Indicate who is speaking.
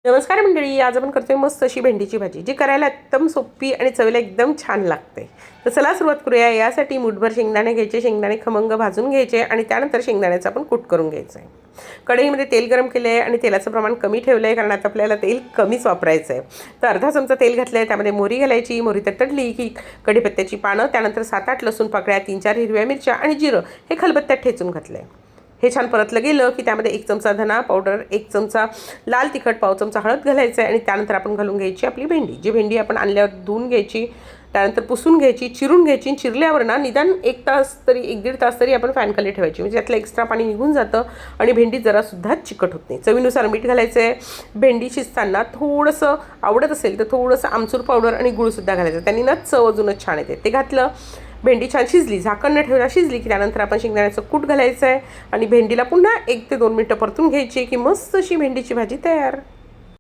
Speaker 1: नमस्कार मंडळी, आज आपण करतोय मस्त अशी भेंडीची भाजी, जी करायला एकदम सोपी आणि चवीला एकदम छान लागते. तर चला सुरुवात करूया. यासाठी मुठभर शेंगदाणे घ्यायचे, शेंगदाणे खमंग भाजून घ्यायचे आणि त्यानंतर शेंगदाण्याचं आपण कूट करून घ्यायचं आहे. कढईमध्ये तेल गरम केलं आहे आणि तेलाचं प्रमाण कमी ठेवलं आहे, कारण आता आपल्याला तेल कमीच वापरायचं आहे. तर अर्धा चमचा तेल घातलं आहे, त्यामध्ये मोहरी घालायची. मोहरी तडतडली की कढीपत्त्याची पानं, त्यानंतर 7-8 लसूण पाकळ्या, 3-4 हिरव्या मिरच्या आणि जिरं हे खलबत्त्यात ठेचून घातलं आहे. हे छान परतलं गेलं की त्यामध्ये 1 चमचा धना पावडर, 1 चमचा लाल तिखट, पाव चमचा हळद घालायचं आहे आणि त्यानंतर आपण घालून घ्यायची आपली भेंडी. जी भेंडी आपण आणल्यावर धुवून घ्यायची, त्यानंतर पुसून घ्यायची, चिरून घ्यायची. चिरल्यावर ना निदान 1 तास तरी 1-1.5 तास तरी आपण फॅनखाली ठेवायची, म्हणजे त्यातलं एक्स्ट्रा पाणी निघून जातं आणि भेंडी जरासुद्धा चिकट होत नाही. चवीनुसार मीठ घालायचं आहे. भेंडी शिजताना थोडंसं आवडत असेल तर थोडंसं आमचूर पावडर आणि गूळसुद्धा घालायचं, त्यांनी ना चव अजूनच छान येते. ते घातलं. भेंडी छान शिजली, झाकण न ठेवता शिजली की त्यानंतर आपण शेंगदाण्याचं कूट घालायचं आहे आणि भेंडीला पुन्हा 1 ते 2 मिनटं परतून घ्यायची की मस्त अशी भेंडीची भाजी तयार.